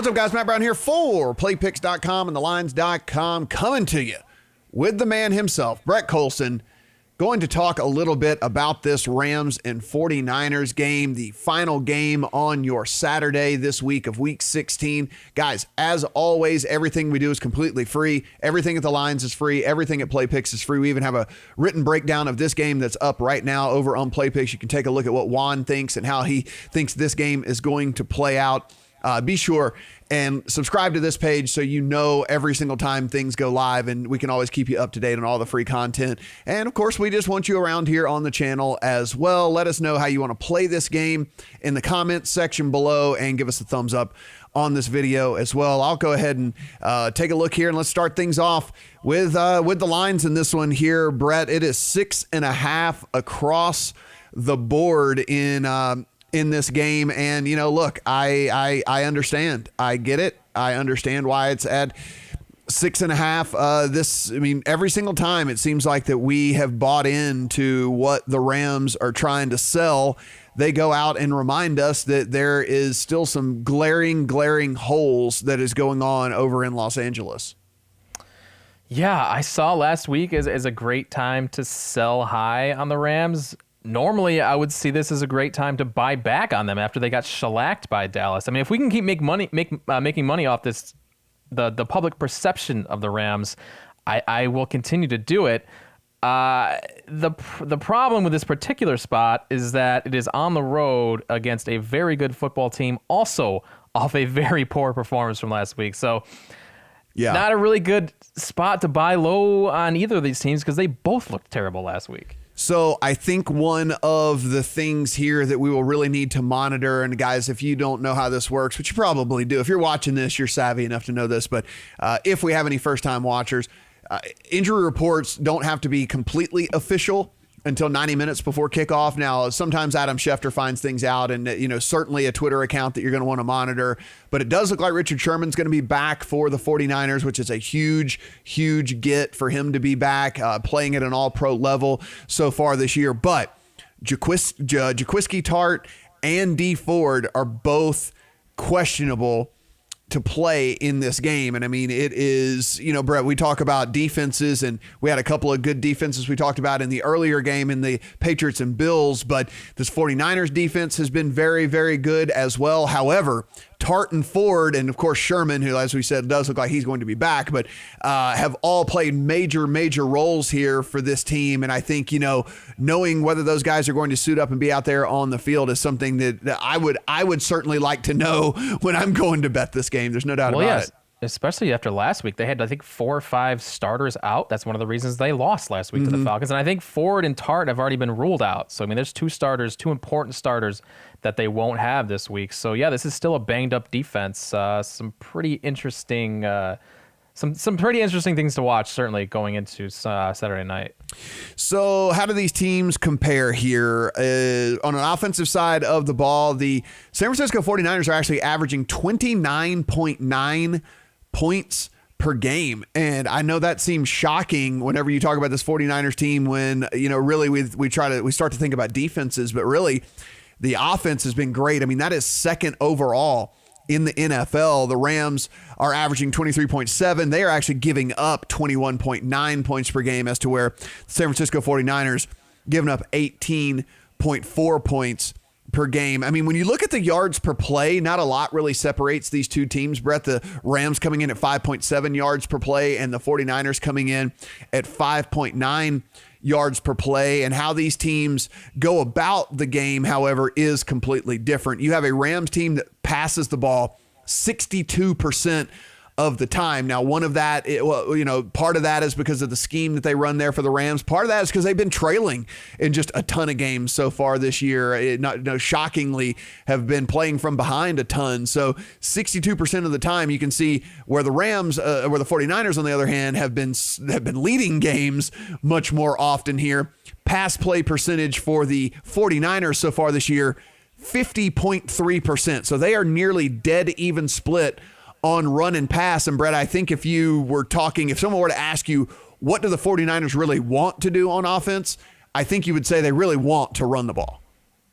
What's up, guys? Matt Brown here for PlayPicks.com and TheLines.com, coming to you with the man himself, Brett Colson, going to talk a little bit about this Rams and 49ers game, the final game on your Saturday this week of Week 16. Guys, as always, everything we do is completely free. Everything at The Lines is free. Everything at PlayPicks is free. We even have a written breakdown of this game that's up right now over on PlayPicks. You can take a look at what Juan thinks and how he thinks this game is going to play out. Be sure and subscribe to this page so you know every single time things go live, and we can always keep you up to date on all the free content. And of course, we just want you around here on the channel as well. Let us know how you want to play this game in the comments section below and give us a thumbs up on this video as well. I'll go ahead and take a look here, and let's start things off with the lines in this one here, Brett. It is 6.5 across the board in this game. And, you know, look, I understand. I get it. I understand why it's at 6.5. Every single time it seems like that we have bought into what the Rams are trying to sell. They go out and remind us that there is still some glaring holes that is going on over in Los Angeles. Yeah, I saw last week as a great time to sell high on the Rams. Normally, I would see this as a great time to buy back on them after they got shellacked by Dallas. I mean, if we can keep making money off this, the public perception of the Rams, I will continue to do it. The problem with this particular spot is that it is on the road against a very good football team, also off a very poor performance from last week. So, yeah, not a really good spot to buy low on either of these teams because they both looked terrible last week. So I think one of the things here that we will really need to monitor, and guys, if you don't know how this works, which you probably do, if you're watching this, you're savvy enough to know this, but if we have any first-time watchers, injury reports don't have to be completely official until 90 minutes before kickoff. Now, sometimes Adam Schefter finds things out, and certainly a Twitter account that you're going to want to monitor. But it does look like Richard Sherman's going to be back for the 49ers, which is a huge get for him to be back, playing at an all-pro level so far this year. But Jaquiski Tartt and Dee Ford are both questionable to play in this game. And I mean, it is, Brett, we talk about defenses, and we had a couple of good defenses we talked about in the earlier game in the Patriots and Bills, but this 49ers defense has been very, very good as well. However, Tartt and Ford, and of course Sherman, who, as we said, does look like he's going to be back, but have all played major roles here for this team. And I think, knowing whether those guys are going to suit up and be out there on the field is something that I would certainly like to know when I'm going to bet this game. There's no doubt about it. Especially after last week, they had, I think, 4 or 5 starters out. That's one of the reasons they lost last week to the Falcons. And I think Ford and Tartt have already been ruled out. So, I mean, there's 2 important starters that they won't have this week. So, yeah, this is still a banged-up defense. Some pretty interesting things to watch, certainly, going into Saturday night. So how do these teams compare here? On an offensive side of the ball, the San Francisco 49ers are actually averaging 29.9 points per game. And I know that seems shocking whenever you talk about this 49ers team when, really we start to think about defenses, but really the offense has been great. I mean, that is second overall in the NFL. The Rams are averaging 23.7. They are actually giving up 21.9 points per game, as to where the San Francisco 49ers giving up 18.4 points per game. I mean, when you look at the yards per play, not a lot really separates these two teams, Brett. The Rams coming in at 5.7 yards per play and the 49ers coming in at 5.9 yards per play. And how these teams go about the game, however, is completely different. You have a Rams team that passes the ball 62% of the time. Now, one of that, part of that is because of the scheme that they run there for the Rams. Part of that is because they've been trailing in just a ton of games so far this year. Shockingly, have been playing from behind a ton. So 62% of the time, you can see where the Rams, where the 49ers, on the other hand, have been leading games much more often here. Pass play percentage for the 49ers so far this year, 50.3%. So they are nearly dead even split on run and pass. And Brett, I think if someone were to ask you, what do the 49ers really want to do on offense? I think you would say they really want to run the ball.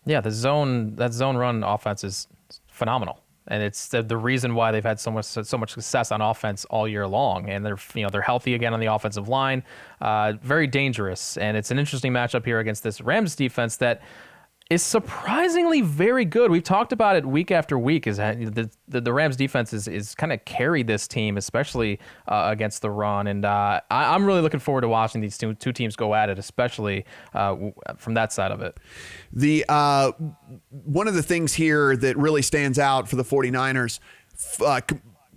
Yeah, that zone run offense is phenomenal. And it's the reason why they've had so much success on offense all year long. And they're healthy again on the offensive line, very dangerous. And it's an interesting matchup here against this Rams defense that is surprisingly very good. We've talked about it week after week. Is the Rams defense is kind of carried this team, especially against the run. And I'm really looking forward to watching these two teams go at it, especially from that side of it. The one of the things here that really stands out for the 49ers,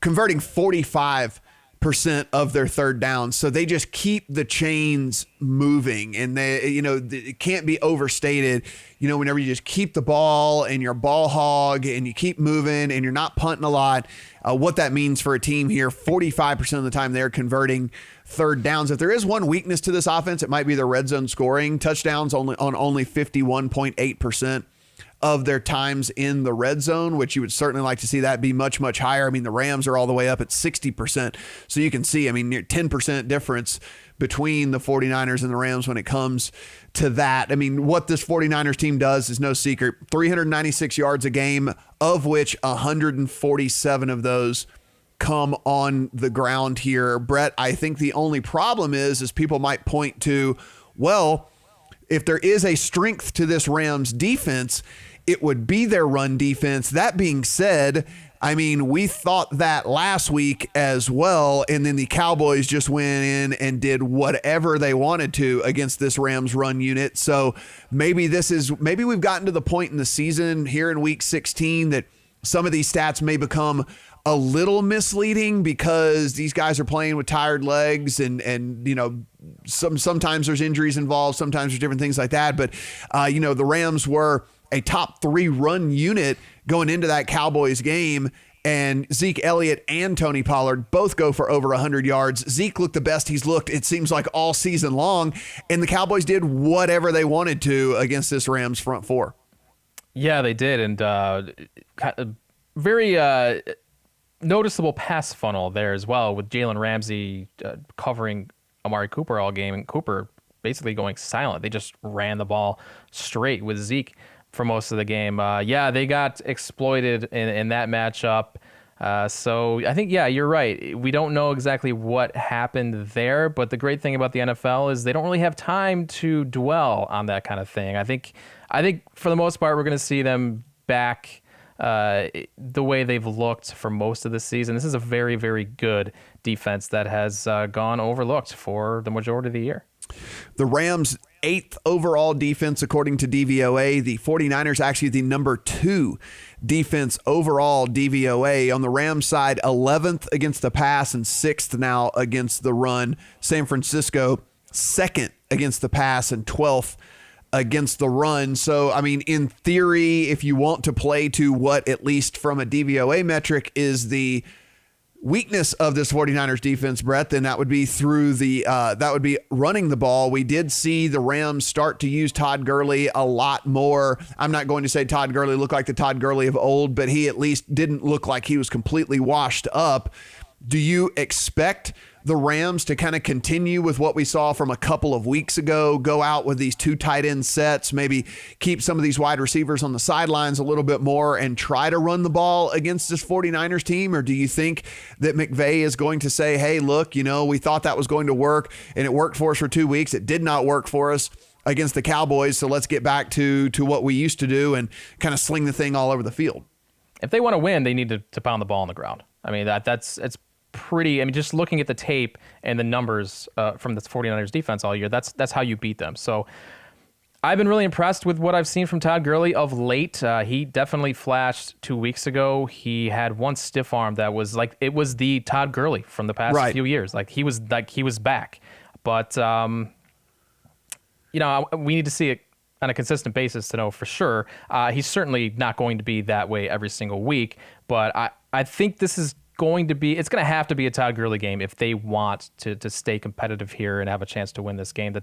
converting 45% of their third downs. So they just keep the chains moving, and it can't be overstated. Whenever you just keep the ball and you're a ball hog and you keep moving and you're not punting a lot, what that means for a team here, 45% of the time they're converting third downs. If there is one weakness to this offense, it might be the red zone scoring. Touchdowns only 51.8% of their times in the red zone, which you would certainly like to see that be much, much higher. I mean, the Rams are all the way up at 60%. So you can see, near 10% difference between the 49ers and the Rams when it comes to that. What this 49ers team does is no secret. 396 yards a game, of which 147 of those come on the ground here. Brett, I think the only problem is people might point to, well, if there is a strength to this Rams defense, it would be their run defense. That being said, we thought that last week as well, and then the Cowboys just went in and did whatever they wanted to against this Rams run unit. So maybe we've gotten to the point in the season here in week 16 that some of these stats may become a little misleading because these guys are playing with tired legs and sometimes there's injuries involved, sometimes there's different things like that. But, the Rams were a top 3 run unit going into that Cowboys game, and Zeke Elliott and Tony Pollard both go for over 100 yards. Zeke looked the best he's looked, it seems like, all season long, and the Cowboys did whatever they wanted to against this Rams front four. Yeah, they did, and very noticeable pass funnel there as well, with Jalen Ramsey covering Amari Cooper all game, and Cooper basically going silent. They just ran the ball straight with Zeke for most of the game. They got exploited in that matchup. So I think, you're right. We don't know exactly what happened there, but the great thing about the NFL is they don't really have time to dwell on that kind of thing. I think for the most part, we're going to see them back the way they've looked for most of the season. This is a very, very good defense that has gone overlooked for the majority of the year. The Rams' 8th overall defense, according to DVOA. The 49ers actually the number 2 defense overall DVOA. On the Rams side, 11th against the pass and 6th now against the run. San Francisco, 2nd against the pass and 12th against the run. So, in theory, if you want to play to what, at least from a DVOA metric, is the weakness of this 49ers defense, Brett, then that would be through that would be running the ball. We did see the Rams start to use Todd Gurley a lot more. I'm not going to say Todd Gurley looked like the Todd Gurley of old, but he at least didn't look like he was completely washed up. Do you expect the Rams to kind of continue with what we saw from a couple of weeks ago, go out with these 2 tight end sets, maybe keep some of these wide receivers on the sidelines a little bit more and try to run the ball against this 49ers team? Or do you think that McVay is going to say, hey, look, we thought that was going to work and it worked for us for 2 weeks. It did not work for us against the Cowboys. So let's get back to what we used to do and kind of sling the thing all over the field. If they want to win, they need to pound the ball on the ground. It's pretty, just looking at the tape and the numbers from the 49ers defense all year, that's how you beat them. So I've been really impressed with what I've seen from Todd Gurley of late. He definitely flashed 2 weeks ago. He had one stiff arm that was it was the Todd Gurley from the past few years. He was back. But we need to see it on a consistent basis to know for sure. He's certainly not going to be that way every single week, but I think this is it's going to have to be a Todd Gurley game if they want to stay competitive here and have a chance to win this game.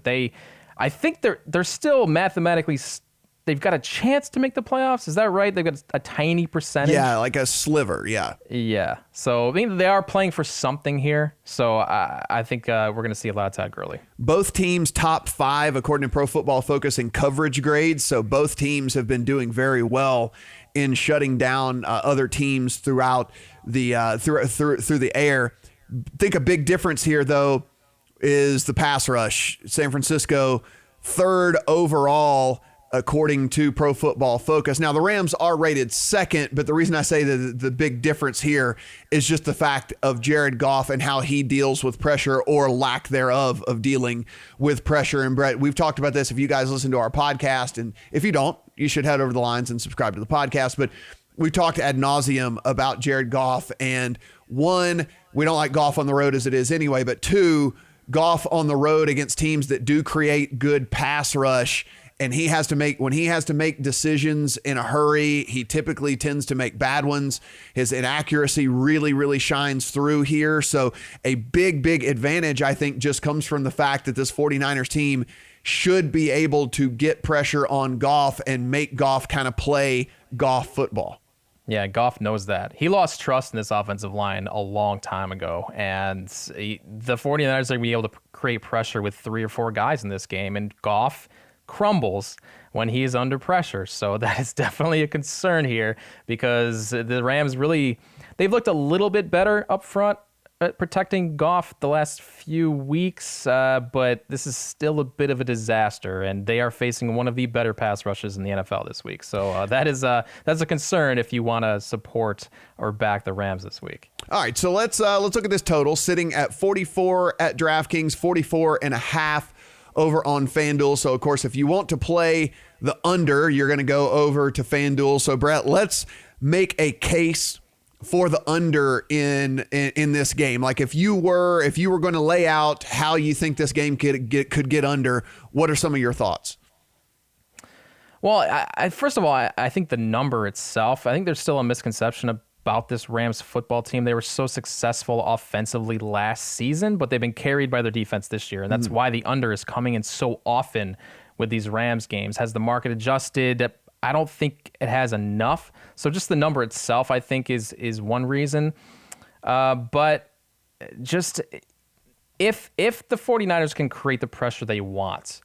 I think they're still mathematically, they've got a chance to make the playoffs. Is that right? They've got a tiny percentage. Yeah, like a sliver. Yeah. Yeah. So they are playing for something here. So I think we're going to see a lot of Todd Gurley. Both teams top 5 according to Pro Football Focus in coverage grades. So both teams have been doing very well in shutting down other teams throughout the through the air. I think a big difference here, though, is the pass rush. San Francisco, third overall, according to Pro Football Focus. Now, the Rams are rated second, but the reason I say the big difference here is just the fact of Jared Goff and how he deals with pressure or lack thereof of dealing with pressure. And Brett, we've talked about this if you guys listen to our podcast, and if you don't, you should head over to the lines and subscribe to the podcast. But we talked ad nauseum about Jared Goff, and one, we don't like Goff on the road as it is anyway, but two, Goff on the road against teams that do create good pass rush, and when he has to make decisions in a hurry, he typically tends to make bad ones. His inaccuracy really, really shines through here. So a big, big advantage, I think, just comes from the fact that this 49ers team should be able to get pressure on Goff and make Goff kind of play Goff football. Yeah, Goff knows that. He lost trust in this offensive line a long time ago, and the 49ers are going to be able to create pressure with 3 or 4 guys in this game, and Goff crumbles when he is under pressure. So that is definitely a concern here, because the Rams they've looked a little bit better up front at protecting Goff the last few weeks, but this is still a bit of a disaster, and they are facing one of the better pass rushes in the NFL this week. So that's a concern if you want to support or back the Rams this week. All right, so let's look at this total, sitting at 44 at DraftKings, 44.5 over on FanDuel. So, of course, if you want to play the under, you're going to go over to FanDuel. So, Brett, let's make a case for the under in this game. Like if you were going to lay out how you think this game could get under, what are some of your thoughts? Well, first of all, I think the number itself, I think there's still a misconception about this Rams football team. They were so successful offensively last season, but they've been carried by their defense this year. And that's why the under is coming in so often with these Rams games. Has the market adjusted? I don't think it has enough. So just the number itself, I think, is one reason. But just if the 49ers can create the pressure they want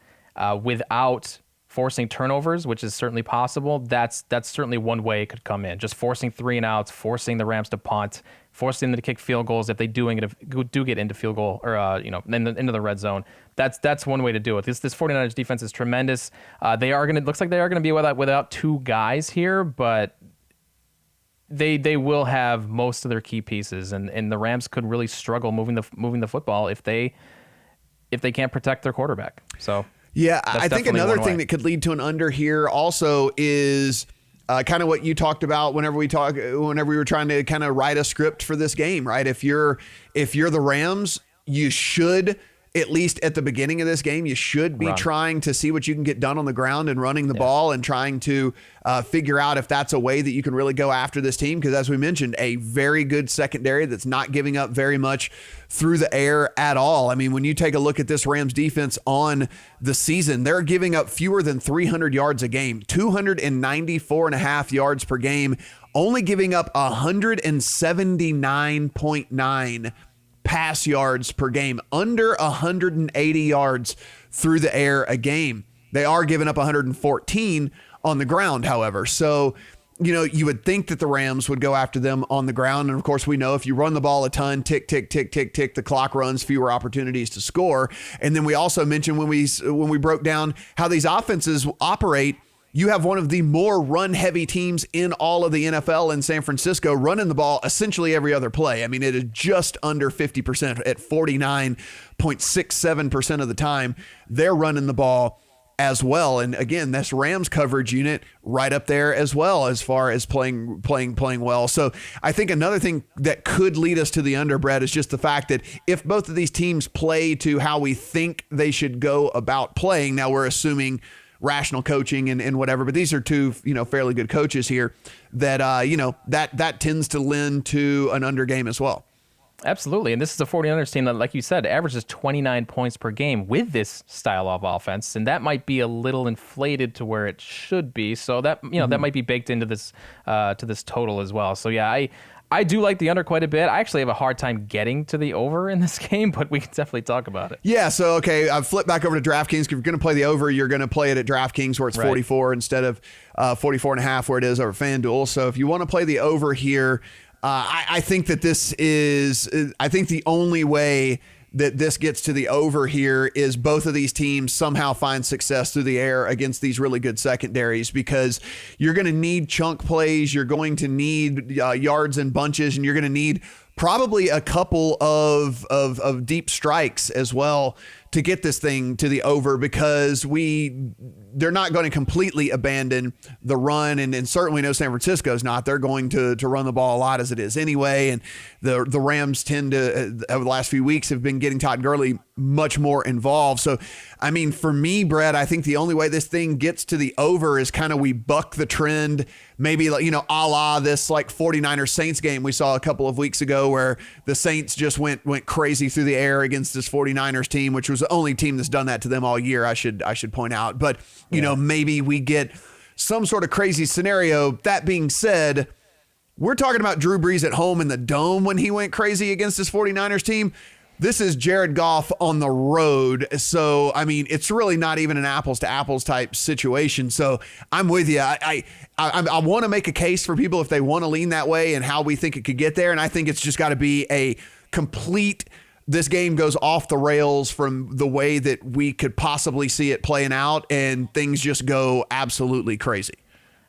without forcing turnovers, which is certainly possible, that's certainly one way it could come in. Just forcing 3 and outs, forcing the Rams to punt, forcing them to kick field goals if they do get into field goal or into the red zone. That's one way to do it. This 49ers defense is tremendous. Looks like they are gonna be without 2 guys here, but they will have most of their key pieces, and the Rams could really struggle moving the football if they can't protect their quarterback. So. Yeah, I think another thing that could lead to an under here also is kind of what you talked about whenever we were trying to kind of write a script for this game, right? If you're the Rams, you should, at least at the beginning of this game, you should be trying to see what you can get done on the ground and running the ball and trying to figure out if that's a way that you can really go after this team. Because as we mentioned, a very good secondary that's not giving up very much through the air at all. I mean, when you take a look at this Rams defense on the season, they're giving up fewer than 300 yards a game, 294.5 yards per game, only giving up 179.9 pass yards per game, under 180 yards through the air a game. They are giving up 114 on the ground, however. So, you would think that the Rams would go after them on the ground. And of course, we know if you run the ball a ton, tick, tick, tick, tick, tick, the clock runs, fewer opportunities to score. And then we also mentioned when we broke down how these offenses operate, you have one of the more run-heavy teams in all of the NFL in San Francisco, running the ball essentially every other play. I mean, it is just under 50% at 49.67% of the time. They're running the ball as well. And again, this Rams coverage unit right up there as well as far as playing well. So I think another thing that could lead us to the under, Brett, is just the fact that if both of these teams play to how we think they should go about playing, now we're assuming rational coaching and whatever, but these are two, fairly good coaches here that, that tends to lend to an under game as well. Absolutely. And this is a 49ers team that, like you said, averages 29 points per game with this style of offense. And that might be a little inflated to where it should be. So that, that might be baked into this, to this total as well. So yeah, I do like the under quite a bit. I actually have a hard time getting to the over in this game, but we can definitely talk about it. Yeah, so, okay, I've flipped back over to DraftKings. If you're going to play the over, you're going to play it at DraftKings where it's 44 instead of 44.5 where it is over FanDuel. So if you want to play the over here, I think that I think the only way that this gets to the over here is both of these teams somehow find success through the air against these really good secondaries, because you're going to need chunk plays. You're going to need yards and bunches, and you're going to need probably a couple of deep strikes as well to get this thing to the over, because they're not going to completely abandon the run, and certainly no, San Francisco's not. They're going to run the ball a lot as it is anyway, and the Rams tend to, over the last few weeks, have been getting Todd Gurley much more involved. So, I mean, for me, Brett, I think the only way this thing gets to the over is kind of we buck the trend, maybe, like, a la this like 49ers Saints game we saw a couple of weeks ago where the Saints just went crazy through the air against this 49ers team, which was the only team that's done that to them all year, I should point out. But, maybe we get some sort of crazy scenario. That being said, we're talking about Drew Brees at home in the Dome when he went crazy against this 49ers team. This is Jared Goff on the road. So, I mean, it's really not even an apples to apples type situation. So I'm with you. I want to make a case for people if they want to lean that way and how we think it could get there. And I think it's just got to be a complete, this game goes off the rails from the way that we could possibly see it playing out, and things just go absolutely crazy.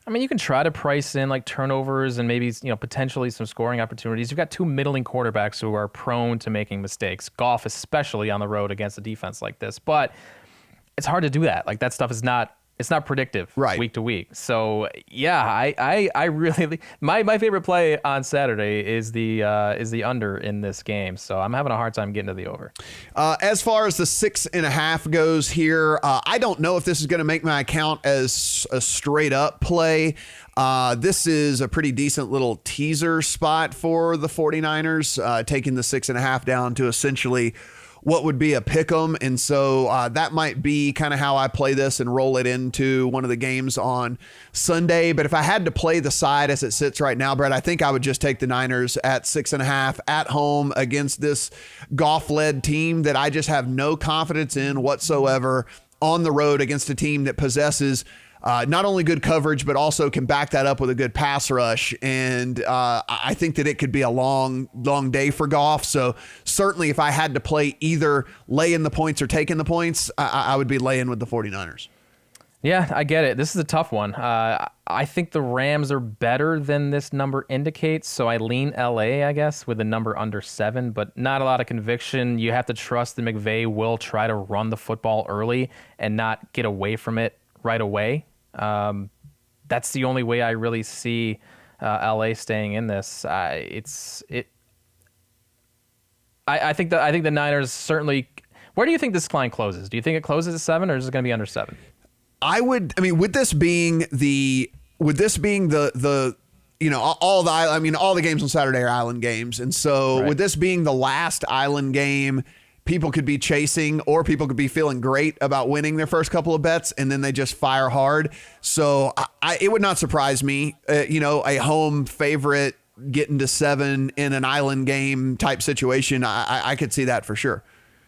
I mean, you can try to price in like turnovers and maybe, potentially some scoring opportunities. You've got two middling quarterbacks who are prone to making mistakes. Goff, especially on the road against a defense like this, but it's hard to do that. Like, that stuff is not predictive week to week. So yeah, I really, my favorite play on Saturday is the under in this game. So I'm having a hard time getting to the over. As far as the 6.5 goes here, I don't know if this is going to make my account as a straight up play. This is a pretty decent little teaser spot for the 49ers, taking the 6.5 down to essentially what would be a pick 'em. And so that might be kind of how I play this and roll it into one of the games on Sunday. But if I had to play the side as it sits right now, Brett, I think I would just take the Niners at 6.5 at home against this Goff-led team that I just have no confidence in whatsoever on the road against a team that possesses not only good coverage, but also can back that up with a good pass rush. And I think that it could be a long, long day for Goff. So certainly if I had to play either laying the points or taking the points, I would be laying with the 49ers. Yeah, I get it. This is a tough one. I think the Rams are better than this number indicates, so I lean LA, I guess, with a number under 7, but not a lot of conviction. You have to trust that McVay will try to run the football early and not get away from it right away. That's the only way I really see LA staying in this. I think the Niners certainly. Where do you think this line closes? Do you think it closes at 7, or is it going to be under 7? With this being the all the games on Saturday are island games, and so with this being the last island game, people could be chasing, or people could be feeling great about winning their first couple of bets, and then they just fire hard. So it would not surprise me, a home favorite getting to 7 in an island game type situation. I could see that for sure.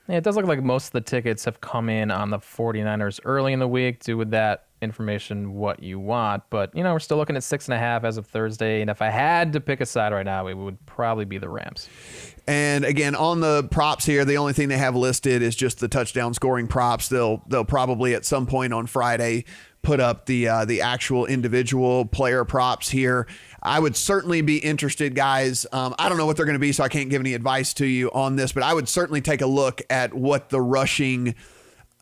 Yeah, it does look like most of the tickets have come in on the 49ers early in the week. Do with that information what you want. But, we're still looking at 6.5 as of Thursday. And if I had to pick a side right now, it would probably be the Rams. And again, on the props here, the only thing they have listed is just the touchdown scoring props. They'll probably at some point on Friday put up the actual individual player props here. I would certainly be interested, guys. I don't know what they're going to be, so I can't give any advice to you on this, but I would certainly take a look at what the rushing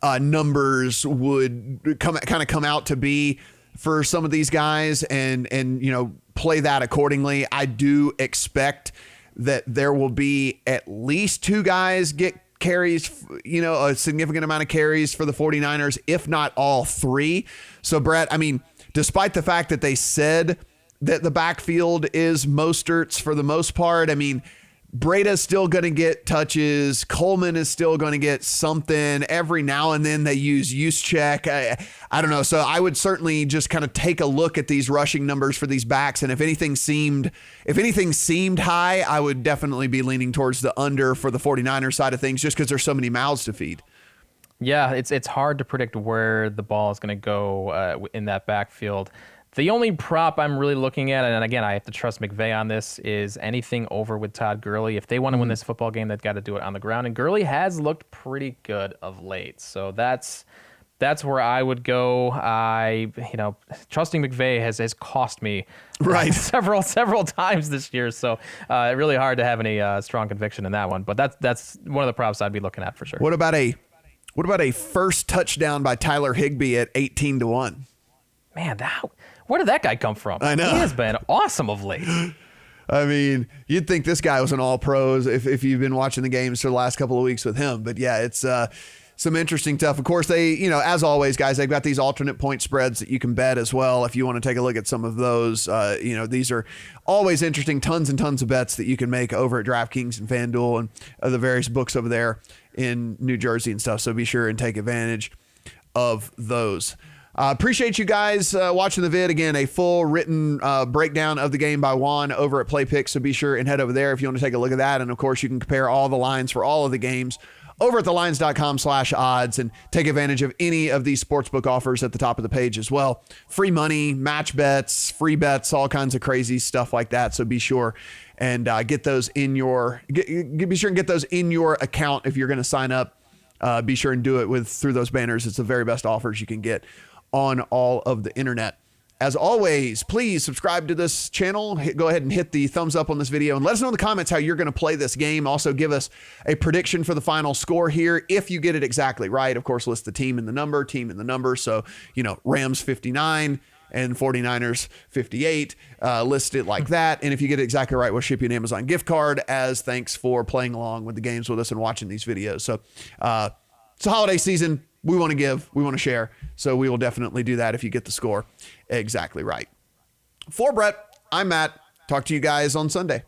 numbers would come out to be for some of these guys, and play that accordingly. I do expect that there will be at least 2 guys get carries, a significant amount of carries for the 49ers, if not all 3. So, Brett, despite the fact that they said that the backfield is Mostert's for the most part, Breda's still going to get touches. Coleman is still going to get something. Every now and then they use check. I don't know. So I would certainly just kind of take a look at these rushing numbers for these backs. And if anything seemed high, I would definitely be leaning towards the under for the 49ers side of things, just because there's so many mouths to feed. Yeah, it's hard to predict where the ball is going to go in that backfield. The only prop I'm really looking at, and again, I have to trust McVay on this, is anything over with Todd Gurley. If they want to win this football game, they've got to do it on the ground. And Gurley has looked pretty good of late. So that's where I would go. Trusting McVay has cost me several times this year. So really hard to have any strong conviction in that one. But that's one of the props I'd be looking at for sure. What about a first touchdown by Tyler Higbee at 18-1? Man, where did that guy come from? I know. He has been awesome of late. I mean, you'd think this guy was an all-pros if you've been watching the games for the last couple of weeks with him. But yeah, it's some interesting stuff. Of course, they, as always, guys, they've got these alternate point spreads that you can bet as well. If you want to take a look at some of those, these are always interesting. Tons and tons of bets that you can make over at DraftKings and FanDuel and the various books over there in New Jersey and stuff. So be sure and take advantage of those. Appreciate you guys watching the vid. Again, a full written breakdown of the game by Juan over at PlayPicks. So be sure and head over there if you want to take a look at that. And of course, you can compare all the lines for all of the games over at thelines.com/odds and take advantage of any of these sportsbook offers at the top of the page as well. Free money, match bets, free bets, all kinds of crazy stuff like that. So be sure and get those in your account if you're going to sign up. Be sure and do it through those banners. It's the very best offers you can get on all of the internet. As always, please subscribe to this channel. Go ahead and hit the thumbs up on this video and let us know in the comments how you're going to play this game. Also, give us a prediction for the final score here. If you get it exactly right, of course, list the team and the number. So, Rams 59 and 49ers 58. List it like that. And if you get it exactly right, we'll ship you an Amazon gift card as thanks for playing along with the games with us and watching these videos. So it's a holiday season. We want to give, we want to share. So we will definitely do that if you get the score exactly right. For Brett, I'm Matt. Talk to you guys on Sunday.